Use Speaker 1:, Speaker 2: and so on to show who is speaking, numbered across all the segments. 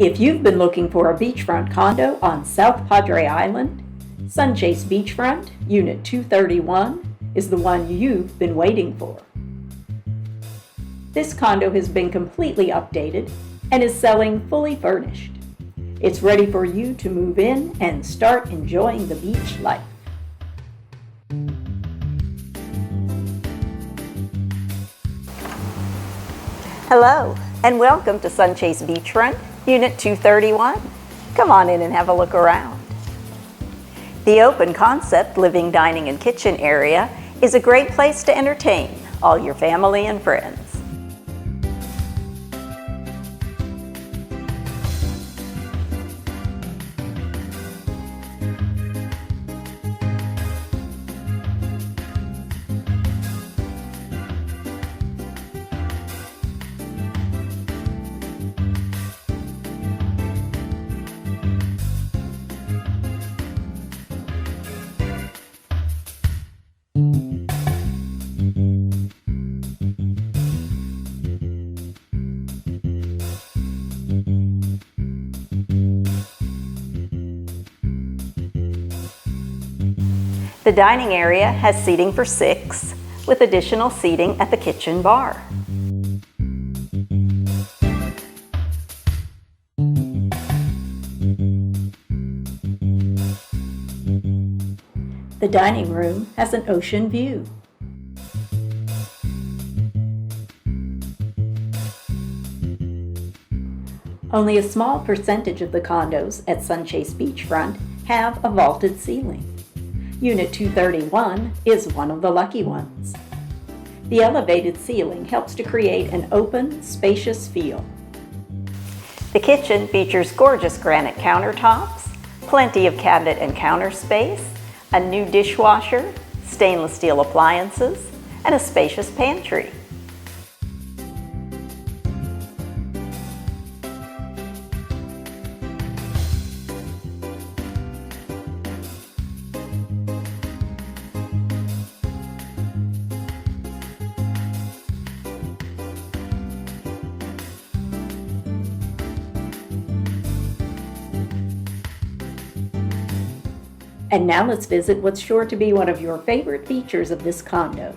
Speaker 1: If you've been looking for a beachfront condo on South Padre Island, Sunchase Beachfront, Unit 231, is the one you've been waiting for. This condo has been completely updated and is selling fully furnished. It's ready for you to move in and start enjoying the beach life. Hello, and welcome to Sunchase Beachfront, Unit 231. Come on in and have a look around. The open concept living, dining, and kitchen area is a great place to entertain all your family and friends. The dining area has seating for 6, with additional seating at the kitchen bar. The dining room has an ocean view. Only a small percentage of the condos at Sunchase Beachfront have a vaulted ceiling. Unit 231 is one of the lucky ones. The elevated ceiling helps to create an open, spacious feel. The kitchen features gorgeous granite countertops, plenty of cabinet and counter space, a new dishwasher, stainless steel appliances, and a spacious pantry. And now let's visit what's sure to be one of your favorite features of this condo,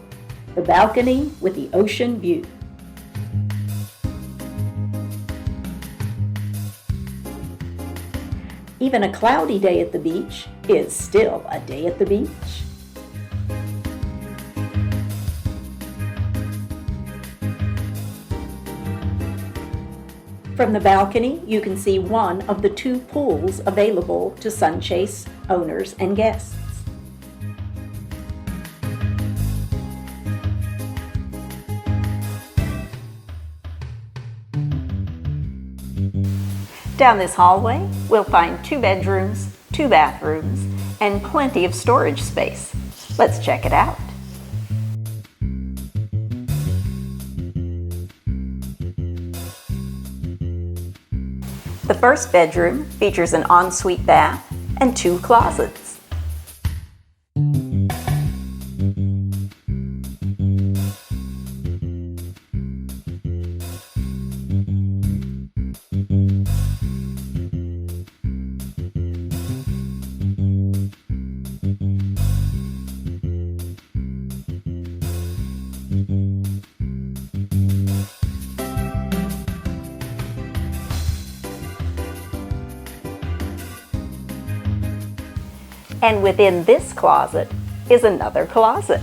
Speaker 1: the balcony with the ocean view. Even a cloudy day at the beach is still a day at the beach. From the balcony, you can see one of the 2 pools available to Sunchase owners and guests. Down this hallway, we'll find 2 bedrooms, 2 bathrooms, and plenty of storage space. Let's check it out. The first bedroom features an ensuite bath and 2 closets. And within this closet is another closet.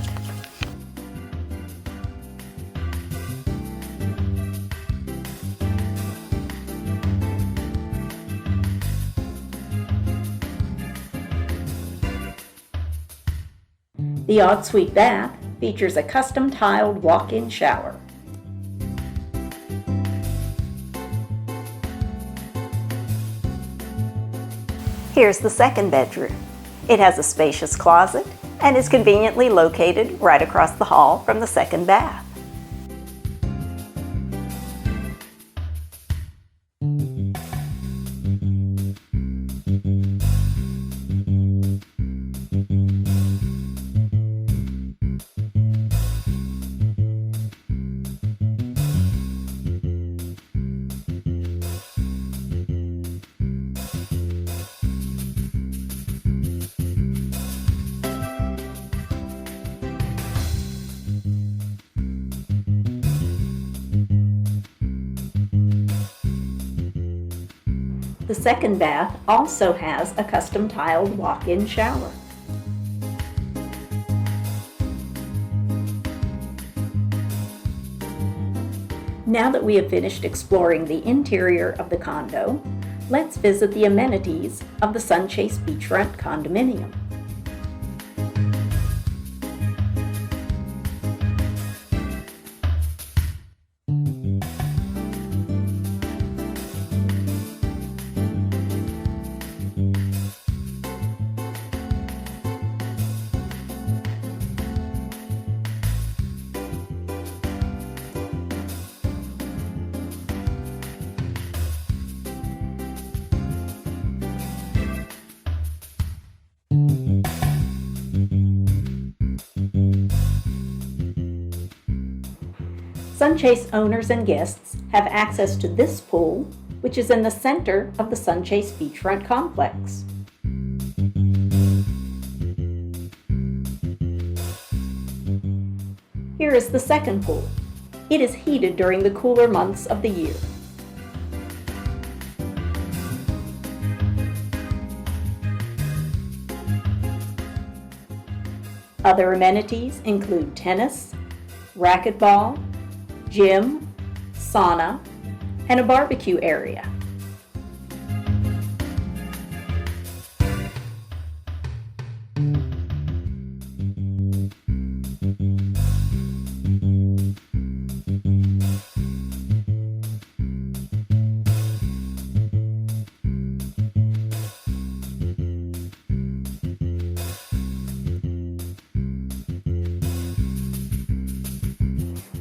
Speaker 1: The ensuite bath features a custom tiled walk-in shower. Here's the second bedroom. It has a spacious closet and is conveniently located right across the hall from the second bath. The second bath also has a custom tiled walk-in shower. Now that we have finished exploring the interior of the condo, let's visit the amenities of the Sunchase Beachfront Condominium. Sunchase owners and guests have access to this pool, which is in the center of the Sunchase Beachfront complex. Here is the second pool. It is heated during the cooler months of the year. Other amenities include tennis, racquetball, gym, sauna, and a barbecue area.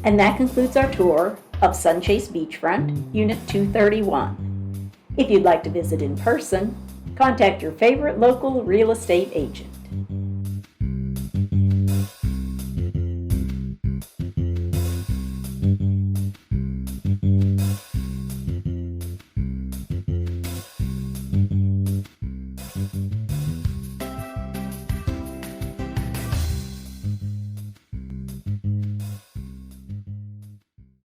Speaker 1: And that concludes our tour of Sunchase Beachfront, Unit 231. If you'd like to visit in person, contact your favorite local real estate agent.